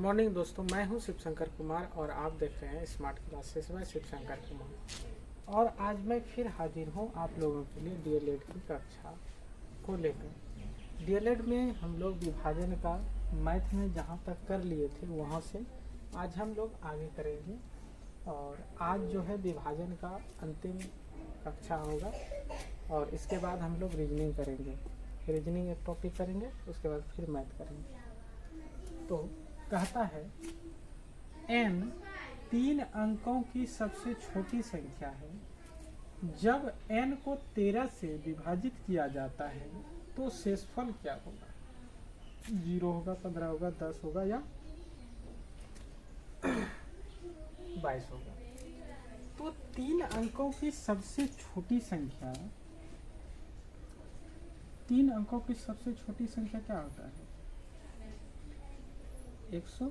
Morning दोस्तों, मैं हूं शिव शंकर कुमार और आप देख रहे हैं स्मार्ट क्लासेस में शिव शंकर कुमार। और आज मैं फिर हाजिर हूं आप लोगों के लिए डीएलएड की कक्षा को लेकर। डीएलएड में हम लोग विभाजन का मैथ में जहां तक कर लिए थे वहां से आज हम लोग आगे करेंगे। और आज जो है विभाजन का अंतिम कक्षा होगा और इसके बाद हम लोग रीजनिंग करेंगे। रीजनिंग एक टॉपिक करेंगे, उसके बाद फिर मैथ करेंगे। तो कहता है n 3 अंकों की सबसे छोटी संख्या है। जब n को 13 से विभाजित किया जाता है तो शेषफल क्या होगा? 0 होगा, 15 होगा, 10 होगा या 22 होगा। तो 3 अंकों की सबसे छोटी संख्या, 3 अंकों की सबसे छोटी संख्या क्या होता है? 100।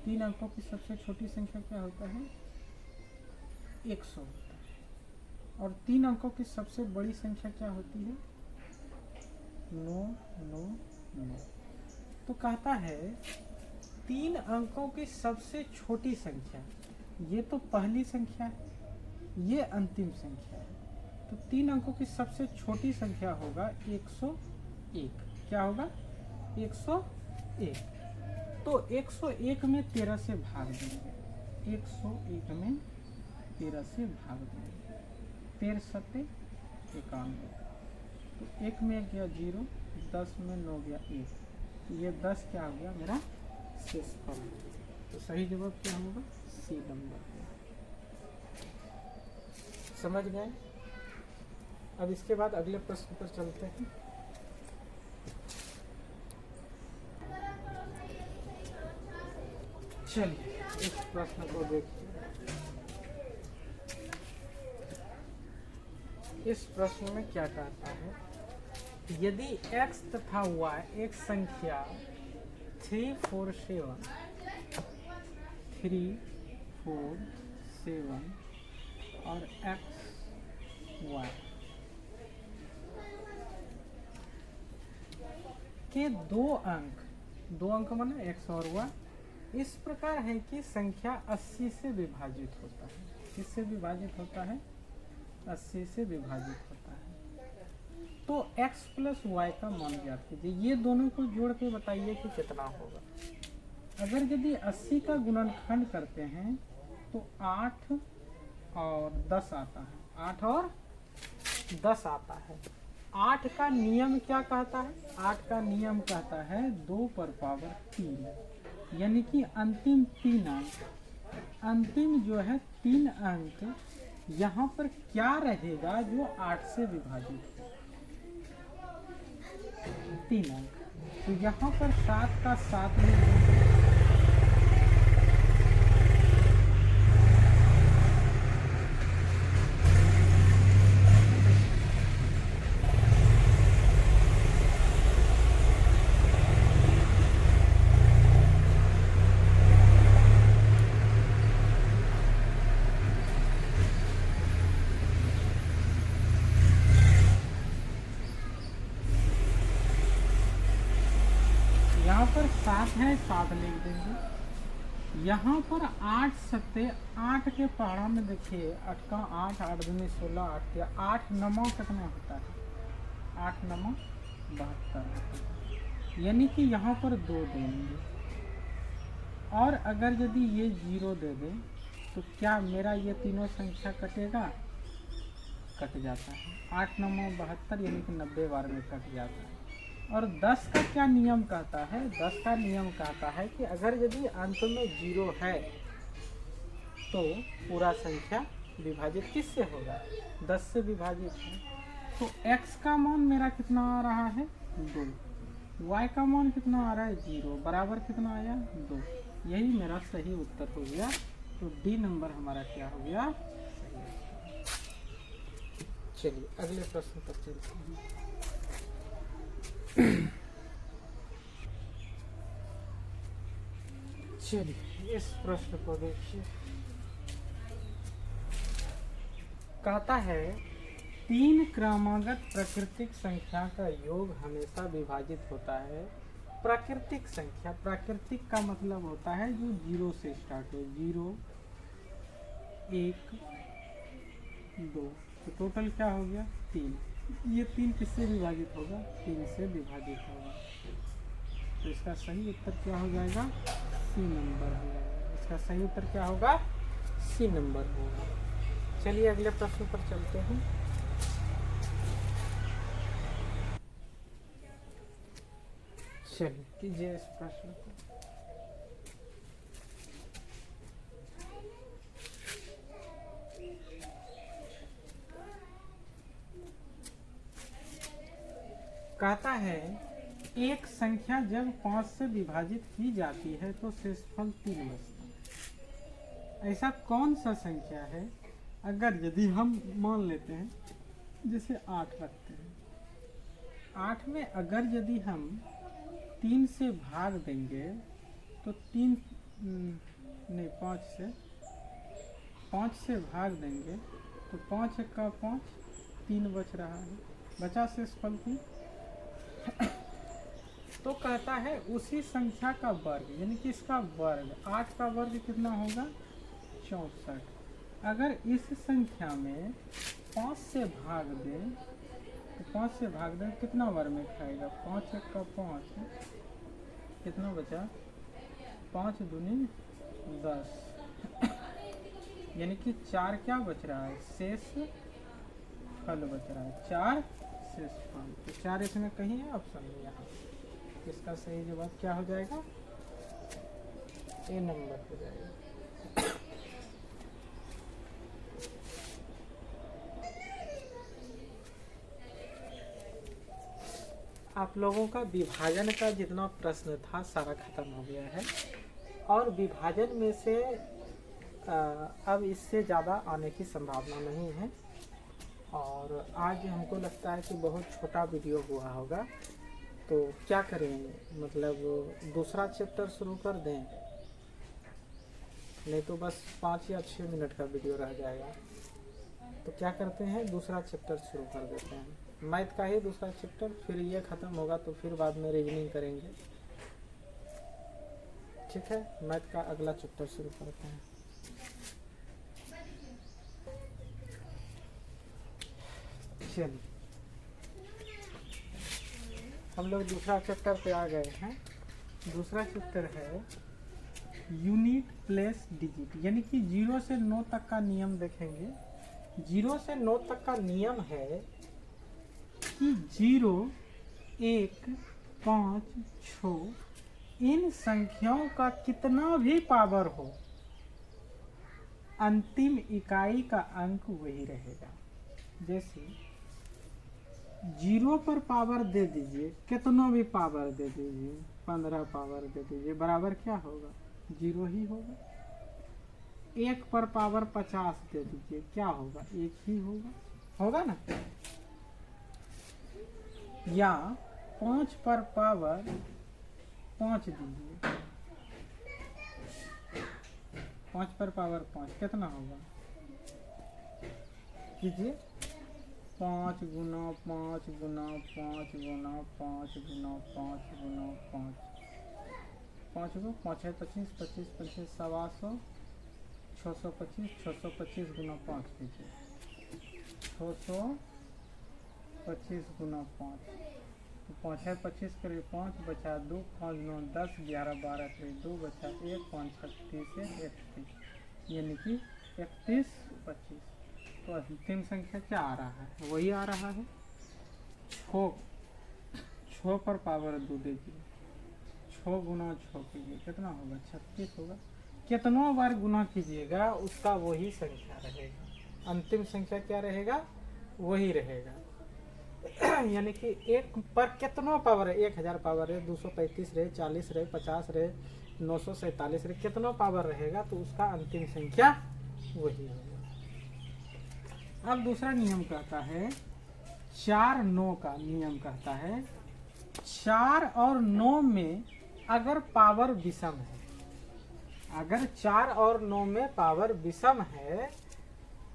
3 अंकों की सबसे छोटी संख्या क्या होता है? 100 होता है। और 3 अंकों की सबसे बड़ी संख्या क्या होती है? 9, 9, 9। तो कहता है 3 अंकों की सबसे छोटी संख्या, ये तो पहली संख्या है, ये अंतिम संख्या है। तो 3 अंकों की सबसे छोटी संख्या होगा 101। क्या होगा? 101। तो 101 में 13 से भाग देंगे। 101 में 13 से भाग देंगे। 13 सत्ते 91। तो 1 में गया 0, 10 में 9 गया 1। तो ये 10 क्या हो गया? मेरा शेषफल। तो सही जवाब क्या होगा? C number. समझ गए? अब इसके बाद अगले प्रश्न पर चलते हैं। चलिए इस प्रश्न को देखिए। इस प्रश्न में क्या कहता है? यदि x तथा y एक संख्या 3, 4, 7 और x y के दो अंक माने x और y इस प्रकार है कि संख्या 80 से विभाजित होता है। किससे विभाजित होता है? 80 से विभाजित होता है। तो x प्लस y का मान ज्ञात कीजिए। ये दोनों को जोड़ के बताइए कि कितना होगा। अगर यदि 80 का गुणनखंड करते हैं तो 8 और 10 आता है। 8 और 10 आता है। 8 का नियम क्या कहता है? 8 का नियम कहता है 2 पर पावर 3, यानी कि अंतिम 3 अंक। अंतिम जो है 3 अंक यहाँ पर क्या रहेगा जो 8 से विभाजित है? 3 अंक। तो यहाँ पर 7 का 7 में यहाँ पर 7 है, 7 लिख देंगे। यहाँ पर 8 सत्ते 8 के पहाड़ा में देखिए 8 का 8, 8 दूनी 16, 8 या 8 नमो कितना होता है? 8 नमो 72 होता है। यानी कि यहाँ पर 2 देंगे। और अगर यदि ये 0 दे दे तो क्या मेरा ये तीनों संख्या कटेगा? कट जाता है। 8 नमो 72 यानी कि 90 बार में कट जाता है। और 10 का क्या नियम कहता है? 10 का नियम कहता है कि अगर यदि अंत में 0 है तो पूरा संख्या विभाजित किससे होगा? 10 से विभाजित है। तो x का मान मेरा कितना आ रहा है? 2। y का मान कितना आ रहा है? 0। बराबर कितना आया? 2। यही मेरा सही उत्तर हो गया। तो डी नंबर हमारा क्या हो गया? चलिए अगले प्रश्न पर चलते हैं। चलिए इस प्रश्न को देखिए। कहता है 3 क्रमागत प्राकृतिक संख्या का योग हमेशा विभाजित होता है प्राकृतिक संख्या, प्राकृतिक का मतलब होता है जो 0 से स्टार्ट हो, 0 1 2, तो टोटल क्या हो गया 3। ये 3 किससे विभाजित होगा, 3 से विभाजित होगा, तो इसका सही उत्तर क्या हो जाएगा, सी नंबर हो जाएगा। इसका सही उत्तर क्या होगा, सी नंबर होगा। चलिए अगले प्रश्न पर चलते हैं। चलिए कीजिए इस प्रश्न को। कहता है एक संख्या जब 5 से विभाजित की जाती है तो शेषफल 3 बचता है। ऐसा कौन सा संख्या है, अगर यदि हम मान लेते हैं जैसे 8 रखते हैं, 8 में अगर यदि हम 3 से भाग देंगे तो 3 नहीं 5 से भाग देंगे तो 5 का 5, 3 बच रहा है, बचा शेषफल 3। तो कहता है उसी संख्या का वर्ग, यानी कि इसका वर्ग, 8 का वर्ग कितना होगा 64। अगर इस संख्या में 5 से भाग दें तो 5 से भाग दें कितना वर्ग में खाएगा, 5 का 5, कितना बचा 5 दूनी 10, यानी कि 4 क्या बच रहा है, शेष फल बच रहा है, 4 शेष फल। तो 4 इसमें कहीं है ऑप्शन में, यहाँ इसका सही जवाब क्या हो जाएगा, ए नंबर हो जाएगा। आप लोगों का विभाजन का जितना प्रश्न था सारा खत्म हो गया है, और विभाजन में से अब इससे ज़्यादा आने की संभावना नहीं है। और आज हमको लगता है कि बहुत छोटा वीडियो हुआ होगा, तो क्या करें, मतलब दूसरा चैप्टर शुरू कर दें, नहीं तो बस 5 या 6 मिनट का वीडियो रह जाएगा। तो क्या करते हैं, दूसरा चैप्टर शुरू कर देते हैं, मैथ का ही दूसरा चैप्टर, फिर ये ख़त्म होगा तो फिर बाद में रीजनिंग करेंगे। ठीक है, मैथ का अगला चैप्टर शुरू करते हैं। चलिए हम लोग दूसरा चैप्टर पे आ गए हैं। दूसरा चैप्टर है यूनिट प्लेस डिजिट, यानी कि 0 से 9 तक का नियम देखेंगे। 0 से 9 तक का नियम है कि 0, 1, 5, 6 इन संख्याओं का कितना भी पावर हो, अंतिम इकाई का अंक वही रहेगा। जैसे 0 पर पावर दे दीजिए, कितना भी पावर दे दीजिए, 15 पावर दे दीजिए, बराबर क्या होगा, 0 ही होगा। 1 पर पावर 50 दे दीजिए, क्या होगा, 1 ही होगा, होगा ना। या 5 पर पावर 5 दीजिए, 5 पर पावर 5 कितना होगा, कीजिए 5 गुना 5 गुना 5 गुना 5 गुना 5 गुना 5, 5 को 5 है 25, 25 25 125, 625, 625 गुना 5 कीजिए, 625 गुना 5, तो 5 है 25 करीब 5 बचा 2, 5 9 10 11 12 करीब 2 बचा 1, 5 36 है 31, यानी कि 31 25। तो अंतिम संख्या क्या आ रहा है, वही आ रहा है। 6 पर पावर 2 दीजिए, 6 गुना 6 कीजिए, कितना होगा 36 होगा। कितनों बार गुना कीजिएगा उसका वही संख्या रहेगा, अंतिम संख्या क्या रहेगा, वही रहेगा। यानी कि 1 पर कितनों पावर है, 1000 पावर है, 235 रहे, 40 रहे, 50 रहे, 947 रहे, कितनों पावर रहेगा तो उसका अंतिम संख्या वही होगा। अब दूसरा नियम कहता है 4 9 का नियम कहता है 4 और 9 में अगर पावर विषम है, अगर 4 और 9 में पावर विषम है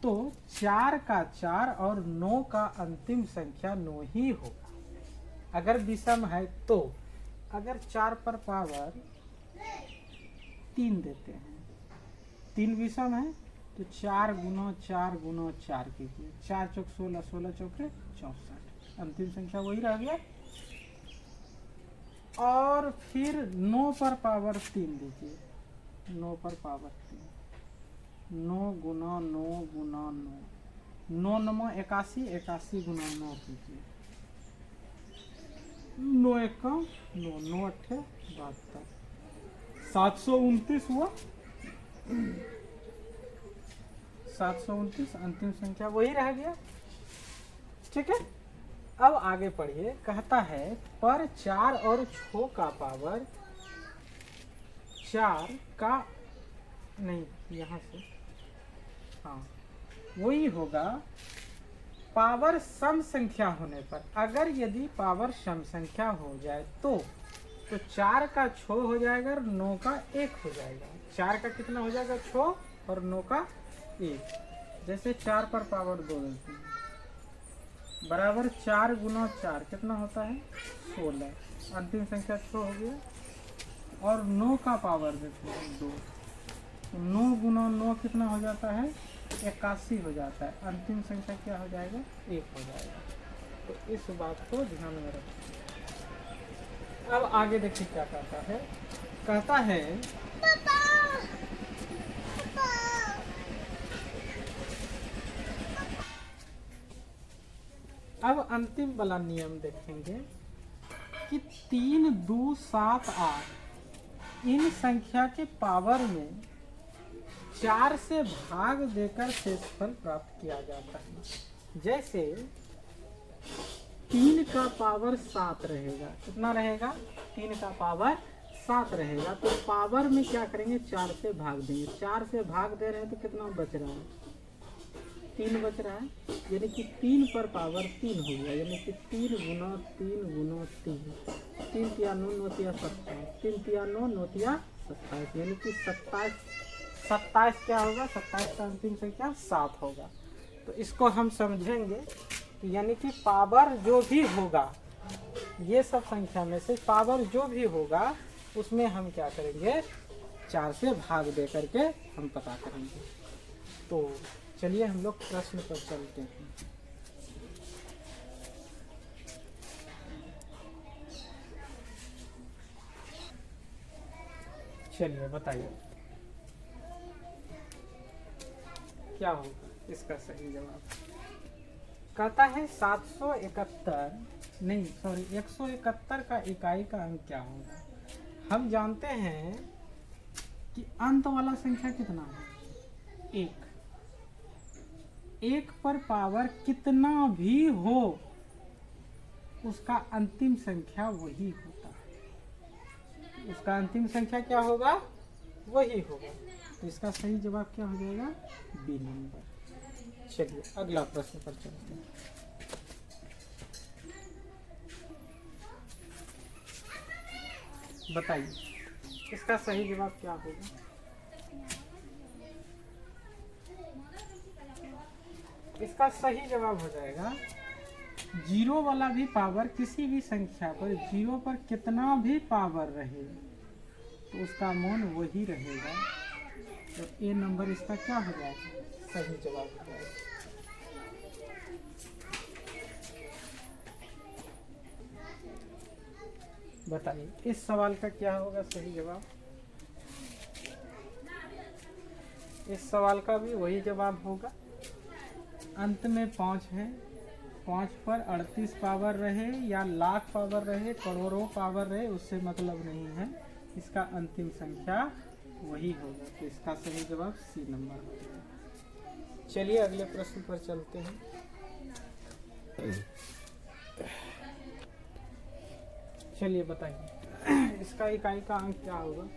तो 4 का 4 और 9 का अंतिम संख्या 9 ही होगा। अगर विषम है तो अगर 4 पर पावर 3 देते हैं, 3 विषम है तो 4 गुना 4 गुना 4 कीजिए, 4 चौक 16, 16 चौके 64, अंतिम संख्या वही रह गया। और फिर 9 पर पावर 3 दीजिए, 9 पर पावर 3, 9 गुना 9 गुना 9, 9 9 81, 81 गुना 9 कीजिए, 9 1 9, 9 8 72, 729 हुआ। 729 अंतिम संख्या वही रह गया। ठीक है, अब आगे पढ़िए। कहता है पर 4 और 6 का पावर 4 का नहीं, यहाँ से हाँ वही होगा पावर सम संख्या होने पर। अगर यदि पावर सम संख्या हो जाए तो 4 का 6 हो जाएगा और 9 का 1 हो जाएगा। 4 का कितना हो जाएगा 6 और 9 का 1। जैसे 4 पर पावर 2 देते हैं बराबर 4 गुना 4 कितना होता है 16, अंतिम संख्या 6 हो गया। और 9 का पावर देते हैं 2, तो 9 गुना 9 कितना हो जाता है 81 हो जाता है, अंतिम संख्या क्या हो जाएगा 1 हो जाएगा। तो इस बात को ध्यान में रखिए। अब आगे देखिए क्या कहता है। कहता है अब अंतिम वाला नियम देखेंगे कि 3 2 7 8 इन संख्या के पावर में 4 से भाग देकर शेषफल प्राप्त किया जाता है। जैसे 3 का पावर 7 रहेगा, कितना रहेगा 3 का पावर 7 रहेगा, तो पावर में क्या करेंगे 4 से भाग देंगे। 4 से भाग दे रहे हैं तो कितना बच रहा है 3 बच रहा है, यानी कि 3 पर पावर 3 हो गया, यानी कि 3 गुना 3 गुना 3, 3 तिया 9 9 तिया 27, 3 तिया 9 9 तिया 27, यानी कि 27 क्या होगा 27 का अंतिम संख्या 7 होगा। तो इसको हम समझेंगे, यानी कि पावर जो भी होगा ये सब संख्या में से पावर जो भी होगा उसमें हम क्या करेंगे 4 से भाग दे करके हम पता करेंगे। तो चलिए हम लोग प्रश्न पर चलते हैं। चलिए बताइए क्या होगा इसका सही जवाब। कहता है 771 नहीं सॉरी 171 का इकाई का अंक क्या होगा। हम जानते हैं कि अंत वाला संख्या कितना है 1। 1 पर पावर कितना भी हो उसका अंतिम संख्या वही होता है, उसका अंतिम संख्या क्या होगा वही होगा। तो इसका सही जवाब क्या हो जाएगा बी नंबर। चलिए अगला प्रश्न पर चलते हैं। बताइए इसका सही जवाब क्या होगा। इसका सही जवाब हो जाएगा 0 वाला भी पावर किसी भी संख्या पर 0 पर कितना भी पावर रहे तो उसका मान वही रहेगा। तो ए नंबर इसका क्या हो जाएगा सही जवाब हो जाएगा। बताइए इस सवाल का क्या होगा सही जवाब। इस सवाल का भी वही जवाब होगा। अंत में 5 है, 5 पर 38 पावर रहे या लाख पावर रहे करोड़ों पावर रहे उससे मतलब नहीं है, इसका अंतिम संख्या वही होगा। तो इसका सही जवाब सी नंबर होगा। चलिए अगले प्रश्न पर चलते हैं। चलिए बताइए इसका इकाई का अंक क्या होगा।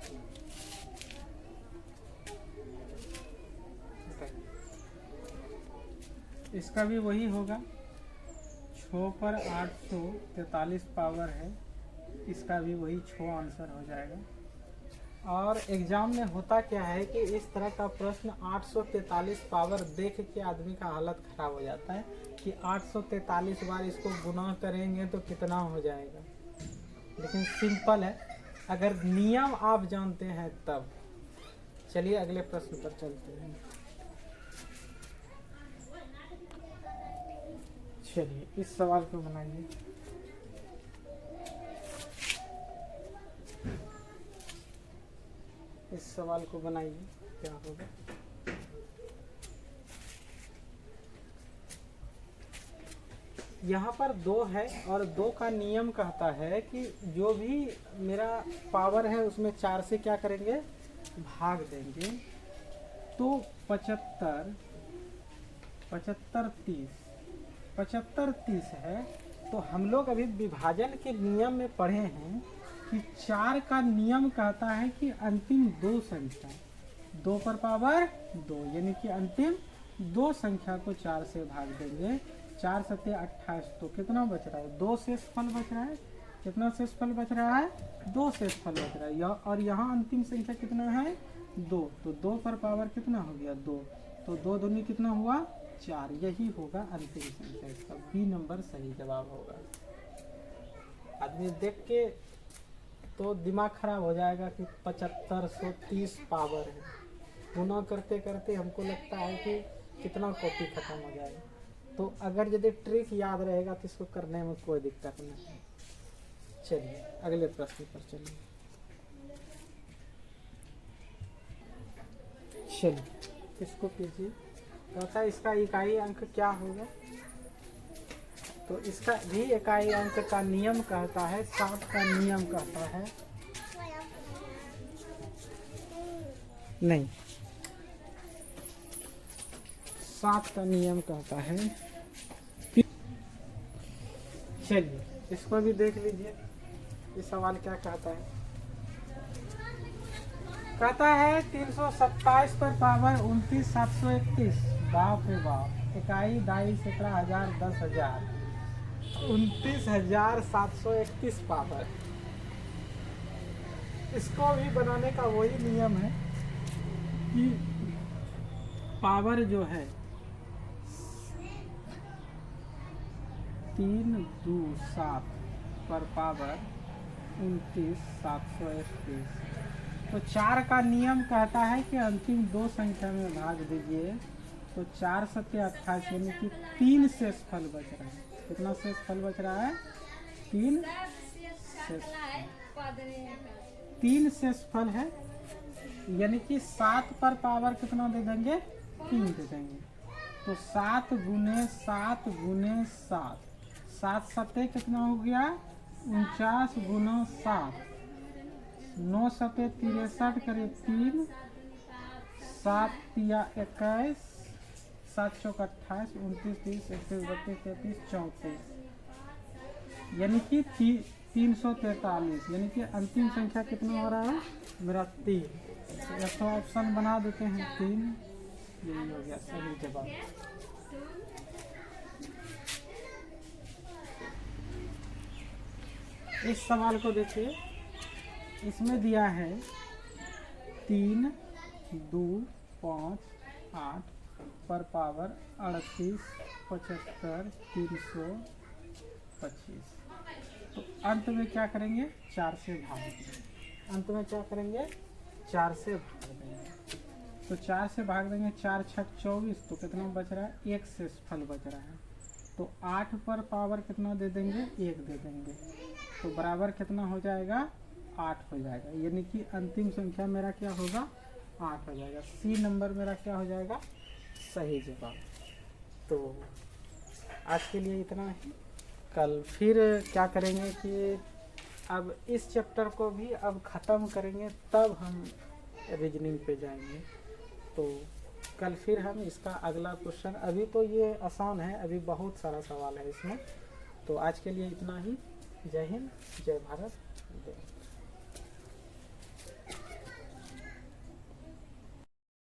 इसका भी वही होगा। 6 पर 843 पावर है, इसका भी वही 6 आंसर हो जाएगा। और एग्जाम में होता क्या है कि इस तरह का प्रश्न 843 पावर देख के आदमी का हालत खराब हो जाता है कि 843 बार इसको गुना करेंगे तो कितना हो जाएगा। लेकिन सिंपल है अगर नियम आप जानते हैं तब। चलिए अगले प्रश्न पर चलते हैं। चलिए इस सवाल को बनाइए। इस सवाल को बनाइए, क्या होगा। यहाँ पर 2 है और 2 का नियम कहता है कि जो भी मेरा पावर है उसमें 4 से क्या करेंगे, भाग देंगे। तो 75 30 है। तो हम लोग अभी विभाजन के नियम में पढ़े हैं कि 4 का नियम कहता है कि अंतिम 2 संख्या 2 पर पावर 2, यानी कि अंतिम 2 संख्या को 4 से भाग देंगे। 4 सत्ते 28, तो कितना बच रहा है, 2 शेष फल बच रहा है। कितना शेष फल बच रहा है, 2 शेष फल बच रहा है। और यहाँ अंतिम संख्या कितना है, 2। तो 2 पर पावर कितना हो गया, 2। तो 2 दूनी कितना हुआ, 4। यही होगा अंतिम संख्या। इसका बी नंबर सही जवाब होगा। आदमी देख के तो दिमाग खराब हो जाएगा कि 7530 पावर है। गुना करते करते हमको लगता है कि कितना कॉपी खत्म हो जाएगा। तो अगर यदि ट्रिक याद रहेगा तो इसको करने में कोई दिक्कत नहीं। चलिए अगले प्रश्न पर चलिए। चलिए इसको कीजिए। कहता है इसका इकाई अंक क्या होगा। तो इसका भी इकाई अंक का नियम कहता है, 7 का नियम कहता है। नहीं, 7 का नियम कहता है। चलिए इसको भी देख लीजिए, ये सवाल क्या कहता है। कहता है 327 पर पावर 29 731। बाप रे बाप। इकाई, दाई, सैकड़ा, हजार, 10,000, 29,731 पावर। इसको भी बनाने का वही नियम है कि पावर जो है 3 2 7 पर पावर 29 731। तो 4 का नियम कहता है कि अंतिम 2 संख्या में भाग दीजिए। तो 4 सत्ते 28, यानी कि 3 शेष फल बच रहा है। कितना शेष फल बच रहा है, 3 शेष फल है। यानी कि 7 पर पावर कितना दे देंगे, 3 दे देंगे। तो 7 गुने 7 गुने 7, 7 सत्ते कितना हो गया, 49 गुना 7, 9 सत्ते 63 करे 3, 7 तिया 21, 7 चौक 28, 29 30 31 32 33 34, यानी कि 343। यानी कि अंतिम संख्या कितना हो रहा है मेरा, 3। तो ऑप्शन बना देते हैं 3। यही हो गया सही जवाब। इस सवाल को देखिए, इसमें दिया है 3 2 5 8 पर पावर 38 75 325। तो अंत में क्या करेंगे, 4 से भाग देंगे। अंत में क्या करेंगे, 4 से भाग देंगे। तो 4 से भाग देंगे, 4 6 24। तो कितना बच रहा है, 1 शेष फल बच रहा है। तो 8 पर पावर कितना दे देंगे, 1 दे देंगे। तो बराबर कितना हो जाएगा, 8 हो जाएगा। यानी कि अंतिम संख्या मेरा क्या होगा, 8 हो जाएगा। सी नंबर मेरा क्या हो जाएगा, सही जवाब। तो आज के लिए इतना ही। कल फिर क्या करेंगे कि अब इस चैप्टर को भी अब ख़त्म करेंगे, तब हम रीजनिंग पे जाएंगे। तो कल फिर हम इसका अगला क्वेश्चन, अभी तो ये आसान है, अभी बहुत सारा सवाल है इसमें। तो आज के लिए इतना ही। जय हिंद, जय भारत, जय।